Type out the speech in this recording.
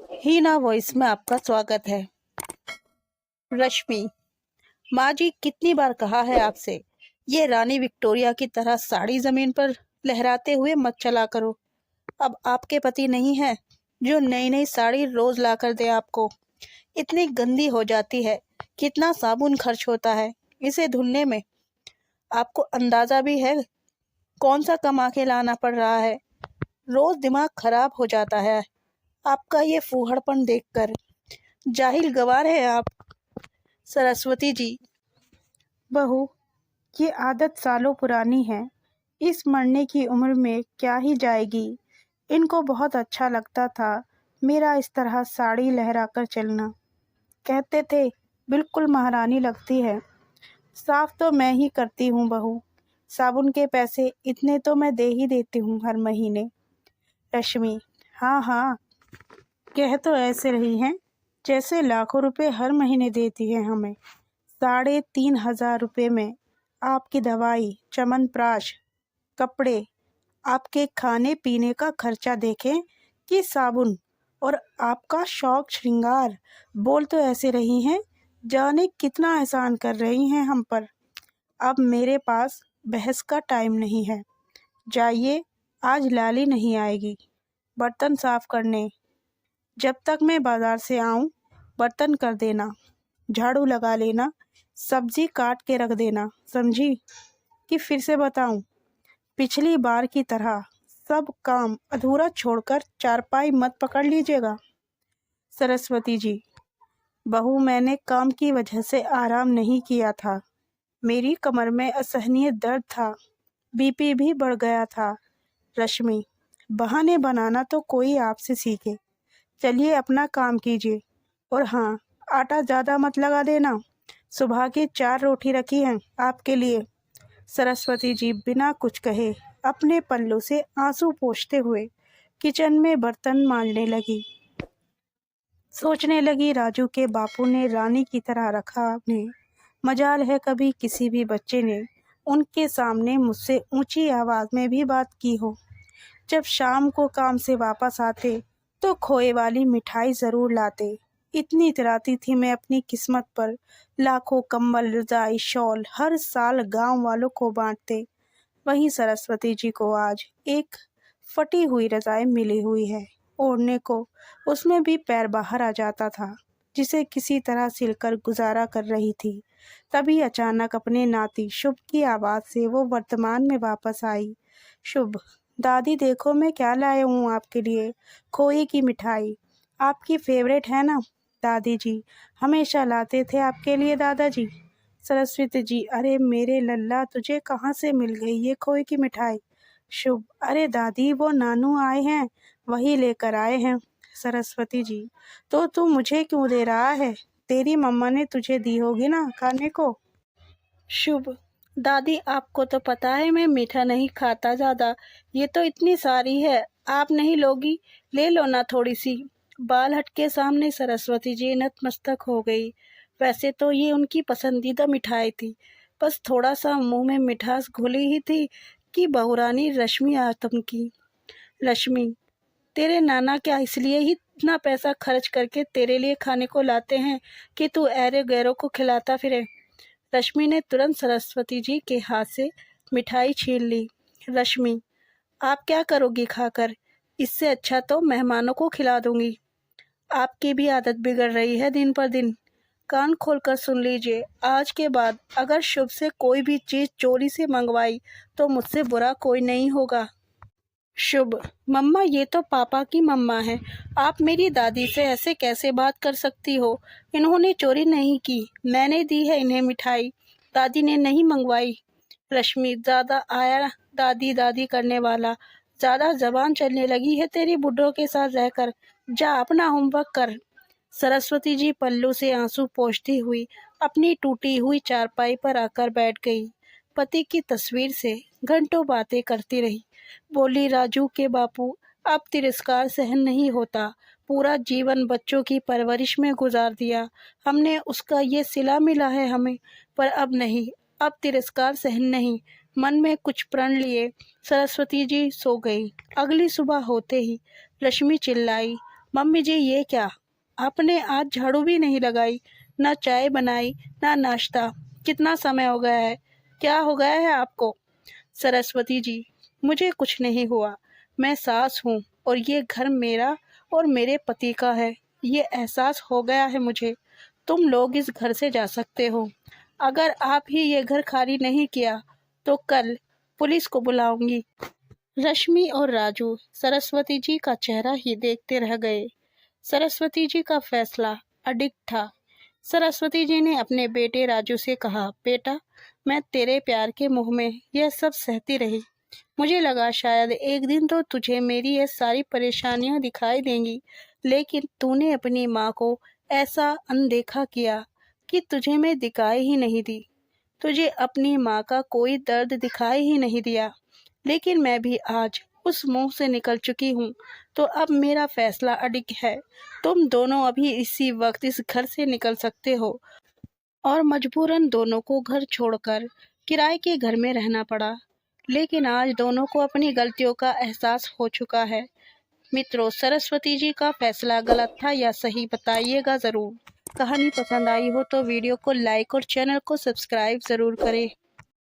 हीना voice में आपका स्वागत है। रश्मि, माँ जी कितनी बार कहा है आपसे, ये रानी विक्टोरिया की तरह साड़ी जमीन पर लहराते हुए मत चला करो। अब आपके पति नहीं है जो नई नई साड़ी रोज ला कर दे आपको। इतनी गंदी हो जाती है, कितना साबुन खर्च होता है इसे धुलने में। आपको अंदाजा भी है कौन सा कमा के लाना पड़ रहा है। रोज दिमाग खराब हो जाता है आपका ये फूहड़पन देखकर। जाहिल गवार है आप। सरस्वती जी, बहू, ये आदत सालों पुरानी है। इस मरने की उम्र में क्या ही जाएगी। इनको बहुत अच्छा लगता था मेरा इस तरह साड़ी लहराकर चलना। कहते थे बिल्कुल महारानी लगती है। साफ तो मैं ही करती हूँ बहू। साबुन के पैसे इतने तो मैं दे ही देती हूँ हर महीने। रश्मि, हाँ हाँ, कह तो ऐसे रही हैं जैसे लाखों रुपए हर महीने देती है हमें। 3,500 रुपये में आपकी दवाई, च्यवनप्राश, कपड़े, आपके खाने पीने का खर्चा देखें कि साबुन, और आपका शौक श्रृंगार। बोल तो ऐसे रही हैं जाने कितना एहसान कर रही हैं हम पर। अब मेरे पास बहस का टाइम नहीं है। जाइए, आज लाली नहीं आएगी बर्तन साफ करने। जब तक मैं बाजार से आऊं बर्तन कर देना, झाड़ू लगा लेना, सब्जी काट के रख देना, समझी? कि फिर से बताऊं? पिछली बार की तरह सब काम अधूरा छोड़कर चारपाई मत पकड़ लीजिएगा। सरस्वती जी, बहू, मैंने काम की वजह से आराम नहीं किया था। मेरी कमर में असहनीय दर्द था, बीपी भी बढ़ गया था। रश्मि, बहाने बनाना तो कोई आपसे सीखे। चलिए अपना काम कीजिए। और हाँ, आटा ज़्यादा मत लगा देना। सुबह की 4 रोटी रखी हैं आपके लिए। सरस्वती जी बिना कुछ कहे अपने पल्लू से आंसू पोंछते हुए किचन में बर्तन मांजने लगी। सोचने लगी, राजू के बापू ने रानी की तरह रखा ने। मजाल है कभी किसी भी बच्चे ने उनके सामने मुझसे ऊंची आवाज में भी बात की हो। जब शाम को काम से वापस आते तो खोए वाली मिठाई जरूर लाते। इतनी इतराती थी मैं अपनी किस्मत पर। लाखों कंबल, रजाई, शॉल हर साल गांव वालों को बांटते। वहीं सरस्वती जी को आज एक फटी हुई रजाई मिली हुई है ओढ़ने को। उसमें भी पैर बाहर आ जाता था, जिसे किसी तरह सिलकर गुजारा कर रही थी। तभी अचानक अपने नाती शुभ की आवाज से वो वर्तमान में वापस आई। शुभ, दादी देखो मैं क्या लाया हूँ आपके लिए। खोए की मिठाई, आपकी फेवरेट है ना दादी जी? हमेशा लाते थे आपके लिए दादाजी। सरस्वती जी, अरे मेरे लल्ला, तुझे कहाँ से मिल गई ये खोए की मिठाई? शुभ, अरे दादी वो नानू आए हैं, वही लेकर आए हैं। सरस्वती जी, तो तू मुझे क्यों दे रहा है? तेरी मम्मा ने तुझे दी होगी ना खाने को। शुभ, दादी आपको तो पता है मैं मीठा नहीं खाता ज़्यादा। ये तो इतनी सारी है, आप नहीं लोगी? ले लो ना थोड़ी सी। बाल हट के सामने सरस्वती जी नतमस्तक हो गई। वैसे तो ये उनकी पसंदीदा मिठाई थी, बस थोड़ा सा मुंह में मिठास घुली ही थी कि बहुरानी रश्मि आतम की। रश्मि, तेरे नाना क्या इसलिए ही इतना पैसा खर्च करके तेरे लिए खाने को लाते हैं कि तू ऐरे गैरों को खिलाता फिरे? रश्मि ने तुरंत सरस्वती जी के हाथ से मिठाई छीन ली। रश्मि, आप क्या करोगी खाकर? इससे अच्छा तो मेहमानों को खिला दूंगी। आपकी भी आदत बिगड़ रही है दिन पर दिन। कान खोलकर सुन लीजिए, आज के बाद अगर शुभ से कोई भी चीज चोरी से मंगवाई तो मुझसे बुरा कोई नहीं होगा। शुभ, मम्मा ये तो पापा की मम्मा है, आप मेरी दादी से ऐसे कैसे बात कर सकती हो? इन्होंने चोरी नहीं की, मैंने दी है इन्हें मिठाई, दादी ने नहीं मंगवाई। रश्मि, ज़्यादा आया दादी दादी करने वाला। ज़्यादा जबान चलने लगी है तेरी बुड्ढों के साथ रहकर। जा अपना होमवर्क कर। सरस्वती जी पल्लू से आंसू पोंछती हुई अपनी टूटी हुई चारपाई पर आकर बैठ गई। पति की तस्वीर से घंटों बातें करती रही। बोली, राजू के बापू, अब तिरस्कार सहन नहीं होता। पूरा जीवन बच्चों की परवरिश में गुजार दिया हमने, उसका ये सिला मिला है हमें, पर अब नहीं, अब तिरस्कार सहन नहीं। मन में कुछ प्रण लिए सरस्वती जी सो गई। अगली सुबह होते ही रश्मि चिल्लाई, मम्मी जी ये क्या, आपने आज झाड़ू भी नहीं लगाई, ना चाय बनाई, ना नाश्ता। कितना समय हो गया है, क्या हो गया है आपको? सरस्वती जी, मुझे कुछ नहीं हुआ। मैं सास हूँ और ये घर मेरा और मेरे पति का है। ये एहसास हो गया है मुझे। तुम लोग इस घर से जा सकते हो। अगर आप ही ये घर खाली नहीं किया तो कल पुलिस को बुलाऊंगी। रश्मि और राजू सरस्वती जी का चेहरा ही देखते रह गए। सरस्वती जी का फैसला अडिग था। सरस्वती जी ने अपने बेटे राजू से कहा, बेटा, मैं तेरे प्यार के मुंह में यह सब सहती रही। मुझे लगा शायद एक दिन तो तुझे मेरी ये सारी परेशानियां दिखाई देंगी, लेकिन तूने अपनी माँ को ऐसा अनदेखा किया कि तुझे मैं दिखाई ही नहीं दी। तुझे अपनी माँ का कोई दर्द दिखाई ही नहीं दिया। लेकिन मैं भी आज उस मुंह से निकल चुकी हूँ, तो अब मेरा फैसला अडिग है। तुम दोनों अभी इसी वक्त इस घर से निकल सकते हो। और मजबूरन दोनों को घर छोड़कर किराए के घर में रहना पड़ा। लेकिन आज दोनों को अपनी गलतियों का एहसास हो चुका है। मित्रों, सरस्वती जी का फैसला गलत था या सही, बताइएगा ज़रूर। कहानी पसंद आई हो तो वीडियो को लाइक और चैनल को सब्सक्राइब ज़रूर करें।